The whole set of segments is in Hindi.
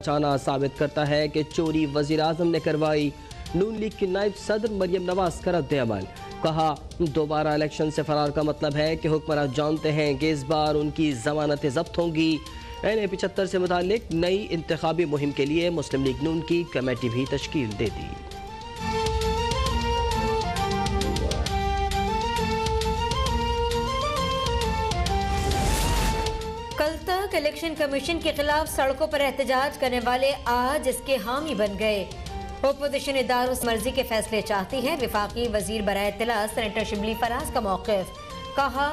बचाना साबित करता है कि चोरी वजीर आजम ने करवाई। नून लीग की नायब सदर मरियम नवाज का रद्द अमल। कहा, दोबारा इलेक्शन से फरार का मतलब है कि हुक्मरान जानते हैं कि इस बार उनकी जमानतें जब्त होंगी। NA-75 से मुतालिक नई इंतखाबी मुहिम के लिए मुस्लिम लीग नून की कमेटी भी तश्कील दे दी। कल तक इलेक्शन कमीशन के खिलाफ सड़कों पर एहतजाज करने वाले आज इसके हामी बन गए। ओपोजिशन इदारों से मर्जी के फैसले चाहती है। वफाकी वजीर बराए इत्तला सेनेटर शिबली फराज का मौक़िफ़। कहा,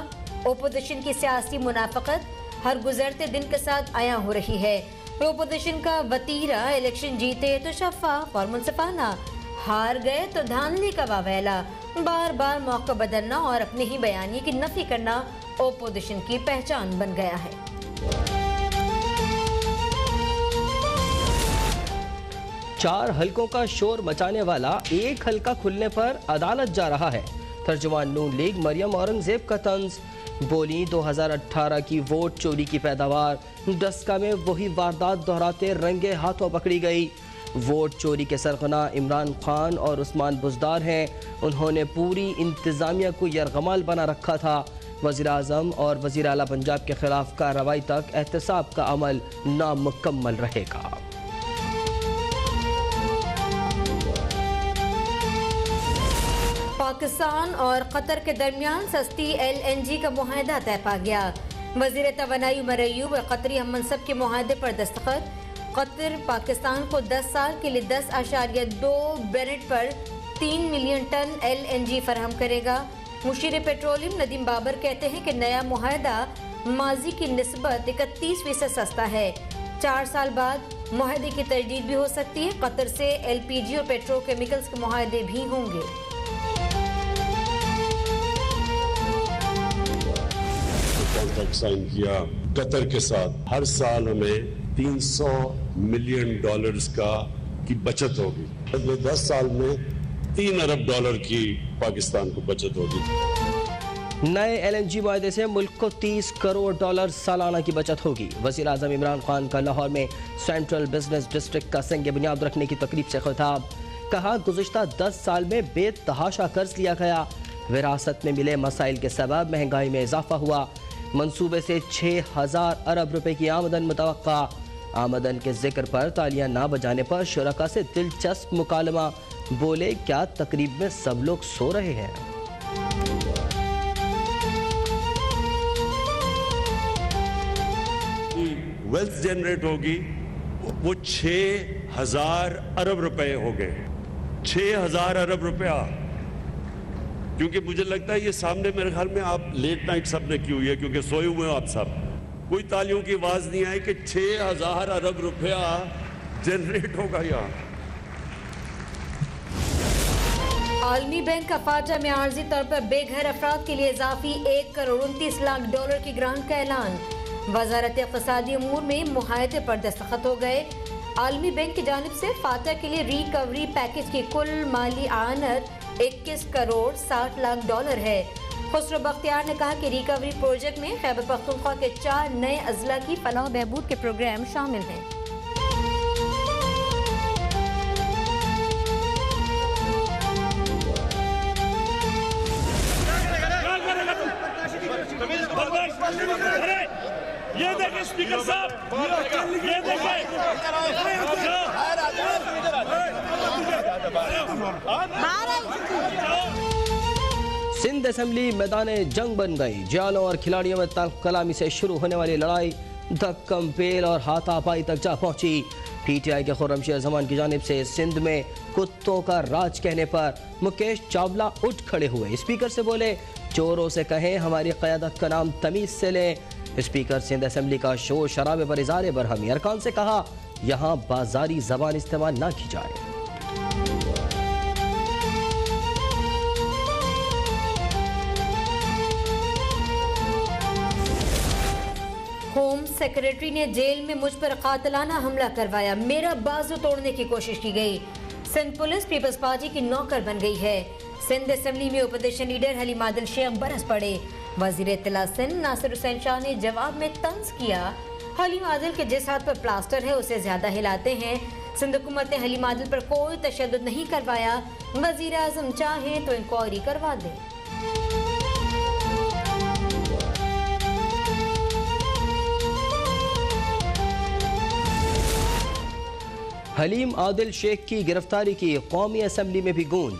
ओपोजिशन की सियासी मुनाफकत हर गुजरते दिन के साथ आया हो रही है। ओपोजिशन का वतीरा इलेक्शन जीते तो शफाफ और मुनसिफाना, हार गए तो धांधली का वावेला। बार बार मौका बदलना और अपने ही बयानी की नफी करना ओपोजिशन की पहचान बन गया है। चार हलकों का शोर मचाने वाला एक हलका खुलने पर अदालत जा रहा है। तर्जुमान नून लीग मरियम औरंगजेब का तंज। बोली, 2018 की वोट चोरी की पैदावार डस्का में वही वारदात दोहराते रंगे हाथों पकड़ी गई। वोट चोरी के सरगना इमरान खान और उस्मान बुजदार हैं। उन्होंने पूरी इंतजामिया को यरगमाल बना रखा था। वज़ीर आज़म और वज़ीर आला पंजाब के खिलाफ कार्रवाई तक एहतसाब का अमल नामुकम्मल रहेगा। पाकिस्तान और कतर के दरमियान सस्ती LNG का मुआहदा तय पा गया। वज़ीर तवानाई उमर अयूब और कतरी हम मनसब के मुआहदे पर दस्तखत। कतर पाकिस्तान को 10 साल के लिए 10.2 ब्रेनेट पर 3 मिलियन टन LNG फराहम करेगा। मुशीर पेट्रोलियम नदीम बाबर कहते हैं कि नया मुआहदा माजी की निस्बत 31% सस्ता है। 4 साल बाद मुआहदे की तजदीद भी हो सकती है। कतर से LPG और पेट्रोकेमिकल्स के मुआहदे भी होंगे। कॉन्ट्रैक्ट साइन किया कतर के साथ। हर साल हमें $300 मिलियन की बचत होगी। अगले 10 साल में $3 अरब की पाकिस्तान को बचत होगी। नए LNG मुआहदे से मुल्क को $30 करोड़ सालाना की बचत होगी। वज़ीर आज़म इमरान खान का लाहौर में सेंट्रल बिजनेस डिस्ट्रिक्ट का संग बुनियाद रखने की तकरीब से खिताब। कहा, गुज़िश्ता 10 साल में बेतहाशा कर्ज लिया गया। विरासत में मिले मसाइल के सबब महंगाई में इजाफा हुआ। मंसूबे से 6000 अरब रुपए की आमदन मुतवक्का। आमदन के जिक्र पर तालियां ना बजाने पर शुरका से दिलचस्प मुकालमा। बोले, क्या तकरीब में सब लोग सो रहे हैं? वेल्थ जनरेट होगी वो 6000 अरब रुपए हो गए। 6000 अरब रुपया। क्योंकि मुझे लगता है ये सामने मेरे ख्याल में आप लेट नाइट सबने की हुई है, क्योंकि सोए हुए हो आप सब। कोई तालियों की आवाज नहीं आई कि 6000 अरब रुपया जनरेट होगा यहाँ। आलमी बैंक का फाटा में आर्जी तौर पर बेघर अफराद के लिए इजाफी $1 करोड़ 29 लाख की ग्रांट का ऐलान। वजारत इक़्तिसादी अमूर में मुआहदे पर दस्तखत हो गए। आलमी बैंक की जानिब से फाटा के लिए रिकवरी पैकेज की कुल माली आनत $21 करोड़ 60 लाख है। खुसरो बख्तियार ने कहा कि रिकवरी प्रोजेक्ट में खैबर पख्तूनख्वा के 4 नए अजला की फलाह बहबूद के प्रोग्राम शामिल हैं। ये देखें स्पीकर साहब, ये देखें। सिंध असेंबली मैदान जंग बन गई। जियालों और खिलाड़ियों में तल्ख कलामी से शुरू होने वाली लड़ाई धक्कम पेल और हाथापाई तक जा पहुंची। PTI के खुर्रमशीर जमान की जानिब से सिंध में कुत्तों का राज कहने पर मुकेश चावला उठ खड़े हुए। स्पीकर से बोले, चोरों से कहें हमारी क़यादत का नाम तमीज से लें। स्पीकर सिंध असेंबली का शोर शराबे पर इज़ारे बरहमी। अरकान से कहा, यहाँ बाजारी जबान इस्तेमाल ना की जाए। होम सेक्रेटरी ने जेल में मुझ पर कातिलाना हमला करवाया। मेरा बाजू तोड़ने की कोशिश की गई। सिंध पुलिस पीपल्स पार्टी की नौकर बन गई है। सिंध असेंबली में ओपोजिशन लीडर हलीम आदिल शेख बरस पड़े। वजीर इत्तला सिंध नासिर हुसैन शाह ने जवाब में तंज किया, हलीम आदिल के जिस हाथ पर प्लास्टर है उसे ज्यादा हिलाते हैं। सिंध हुकूमत ने हलीम आदिल पर कोई तशद्दुद नहीं करवाया। वजीर आजम चाहे तो इंक्वायरी करवा दे। हलीम आदिल शेख की गिरफ्तारी की कौमी असम्बली में भी गूंज।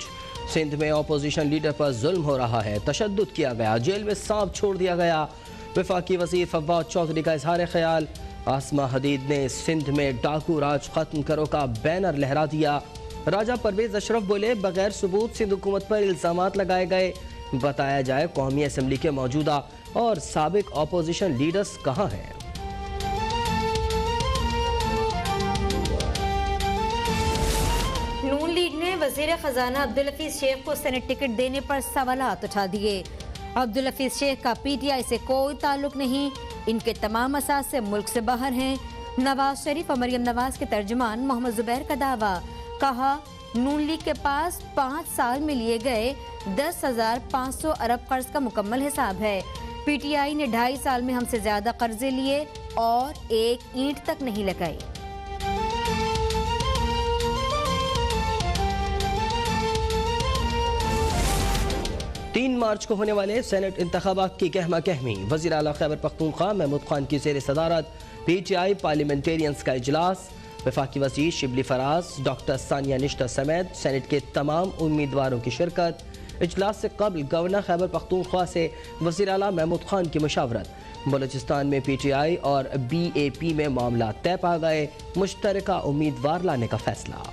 सिंध में अपोजिशन लीडर पर जुल्म हो रहा है, तशद्दुद किया गया, जेल में सांप छोड़ दिया गया। वफाकी वजीर फवाद चौधरी का इजहार ख्याल। आसमा हदीद ने सिंध में डाकू राज खत्म करो का बैनर लहरा दिया। राजा परवेज अशरफ बोले बगैर सबूत सिंध हुकूमत पर इल्जामात लगाए गए। बताया जाए कौमी असम्बली के मौजूदा और साबिक अपोजिशन लीडर्स कहाँ हैं। नून लीग ने वजीर खजाना अब्दुल हफीज शेख को सेनेट टिकट देने पर सवालात उठा दिए। अब्दुल हफीज शेख का पीटीआई से कोई ताल्लुक नहीं, इनके तमाम असासे मुल्क से बाहर हैं। नवाज शरीफ और मरियम नवाज के तर्जुमान मोहम्मद जुबैर का दावा। कहा नून लीग के पास 5 साल में लिए गए 10,500 अरब कर्ज का मुकम्मल हिसाब है। पीटीआई ने 2.5 साल में हमसे ज्यादा कर्जे लिए और एक ईंट तक नहीं लगाई। तीन मार्च को होने वाले सेनेट इंतखाबात की कहमा कहमी। वज़ीर आला खैबर पख्तूनख्वा महमूद खान की ज़ेर सदारत पीटीआई पार्लियामेंटेरियंस का इजलास। वफाकी वज़ीर शिबली फराज, डॉक्टर सानिया निश्ता समेत सेनेट के तमाम उम्मीदवारों की शिरकत। इजलास से कबल गवर्नर खैबर पख्तूनख्वा से वज़ीर आला महमूद खान की मुशावरत। बलूचिस्तान में पीटीआई और BAP में मामला तय पा गए, मुश्तरका उम्मीदवार लाने का फैसला।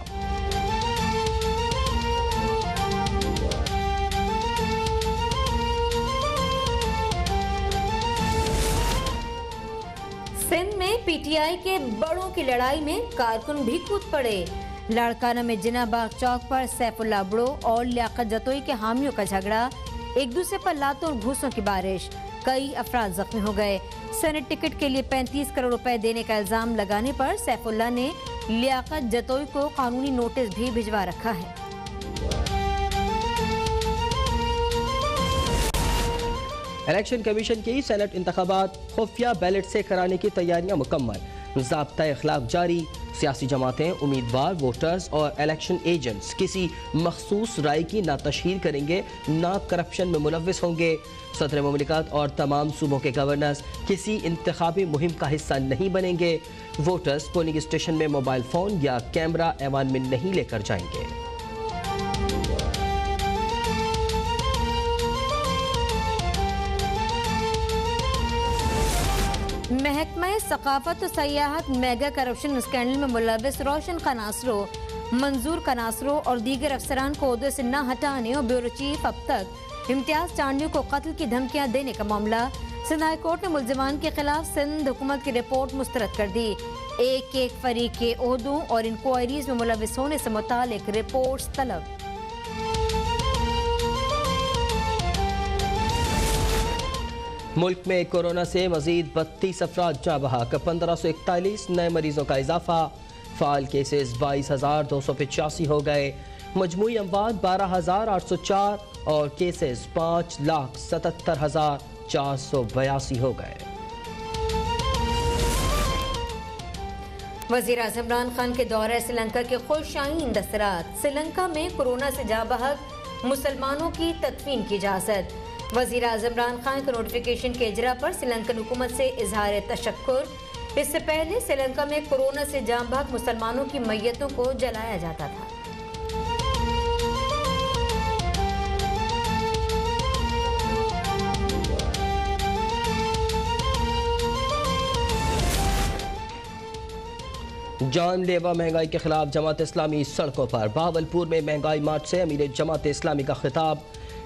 सिंध में पीटीआई के बड़ों की लड़ाई में कारकुन भी कूद पड़े। लाड़काना में जिनाबाग चौक पर सैफुल्ला बड़ो और लियाकत जतोई के हामियों का झगड़ा, एक दूसरे पर लातों और घूसों की बारिश, कई अफराद जख्मी हो गए। सेनेट टिकट के लिए 35 करोड़ रुपए देने का इल्जाम लगाने पर सैफुल्ला ने लियाकत जतोई को कानूनी नोटिस भी भिजवा रखा है। इलेक्शन कमीशन की सेनेट इंतखाबात खुफिया बैलेट से कराने की तैयारियां मुकम्मल। ज़ाब्ता इखलाक जारी। सियासी जमातें, उम्मीदवार, वोटर्स और इलेक्शन एजेंट्स किसी मखसूस राय की ना तशहीर करेंगे, ना करप्शन में मुलव्विस होंगे। सदर मुमलिकत और तमाम सूबों के गवर्नर्स किसी इंतखाबी मुहिम का हिस्सा नहीं बनेंगे। वोटर्स पोलिंग स्टेशन में मोबाइल फ़ोन या कैमरा ऐवान में नहीं लेकर जाएंगे। महकमा सकाफत और सयाहत मेगा करप्शन स्कैंडल में मुलव्विस रोशन कनासरो, मंजूर कनासरो और दीगर अफसरान को ओहदे से न हटाने और ब्यूरो चीफ अब तक इम्तियाज चांडियों को कत्ल की धमकियां देने का मामला। सिंध हाई कोर्ट ने मुल्जिमान के खिलाफ सिंध हुकूमत की रिपोर्ट मुस्तरद कर दी। एक फरीक के ओहदों और इंक्वायरीज में मुलव्विस होने से मुतालिक रिपोर्ट्स तलब। मुल्क में कोरोना से मजीद 32 अफराद जा बहक, 1541 नए मरीजों का इजाफा। फाल केसेस 22,285 हो गए। मजमूई अमवात 12,804 और केसेस 5,77,482 हो गए। वज़ीर आज़म इमरान खान के दौरे श्रीलंका के खुशाइन दस्तरात। श्रीलंका में कोरोना से जा बहक मुसलमानों की तदफीन की इजाज़त। वज़ीर आज़म इमरान खान के नोटिफिकेशन के इजरा पर श्रीलंकन हुकूमत से इजहार तशक्कुर। इससे पहले श्रीलंका में कोरोना से जाम बहक मुसलमानों की मैयतों को जलाया जाता था। जानलेवा महंगाई के खिलाफ जमात इस्लामी सड़कों पर। बहावलपुर में महंगाई मार्च से अमीर जमात इस्लामी का खिताब।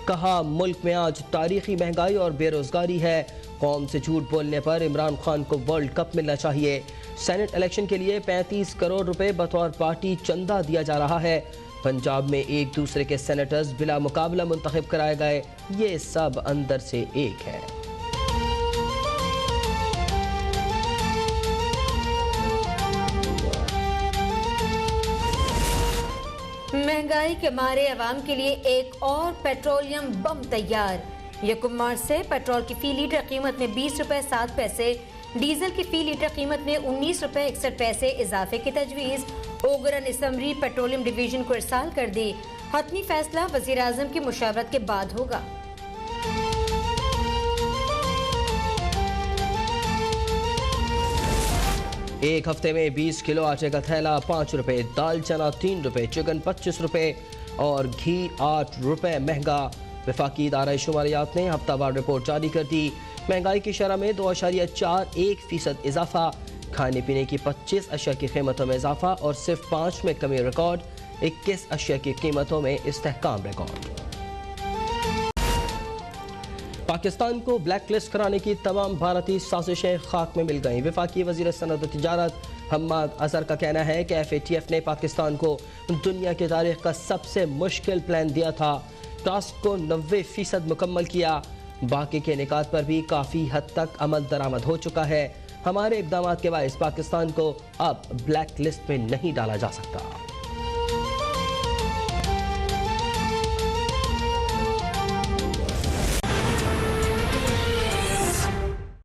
कहा मुल्क में आज तारीखी महंगाई और बेरोजगारी है। कौम से झूठ बोलने पर इमरान खान को वर्ल्ड कप मिलना चाहिए। सेनेट इलेक्शन के लिए 35 करोड़ रुपए बतौर पार्टी चंदा दिया जा रहा है। पंजाब में एक दूसरे के सेनेटर्स बिला मुकाबला मुंतखब कराए गए। ये सब अंदर से एक है। महंगाई के मारे अवाम के लिए एक और पेट्रोलियम बम तैयार। 1 मार्च से पेट्रोल की फी लीटर कीमत में 20 रुपए 7 पैसे डीजल की फी लीटर कीमत में 19 रुपए 61 पैसे इजाफे की तजवीज़ ओगरन असम्बली पेट्रोलियम डिवीजन को इरसाल कर दी। हतमी फैसला वज़ीर आज़म की मुशावरत के बाद होगा। एक हफ्ते में 20 किलो आटे का थैला 5 रुपए, दाल चना 3 रुपए, चिकन 25 रुपए और घी 8 रुपए महंगा। वफाकी इदारा शुमारियात ने हफ्तावार रिपोर्ट जारी कर दी। महंगाई की शरह में 2.41% इजाफा, खाने पीने की 25 अशिया की कीमतों में इजाफा और सिर्फ 5 में कमी रिकॉर्ड, 21 अशिया की कीमतों में इस्तेहकाम रिकॉर्ड। पाकिस्तान को ब्लैक लिस्ट कराने की तमाम भारतीय साजिशें खाक में मिल गईं। वफाकी वज़ीर सनअत व तिजारत हम्माद अजहर का कहना है कि FATF ने पाकिस्तान को दुनिया की तारीख का सबसे मुश्किल प्लान दिया था। टास्क को 90% मुकम्मल किया, बाकी के निकात पर भी काफ़ी हद तक अमल दरामद हो चुका है। हमारे इक़दामात के बाइस पाकिस्तान को अब ब्लैक लिस्ट में नहीं डाला जा सकता।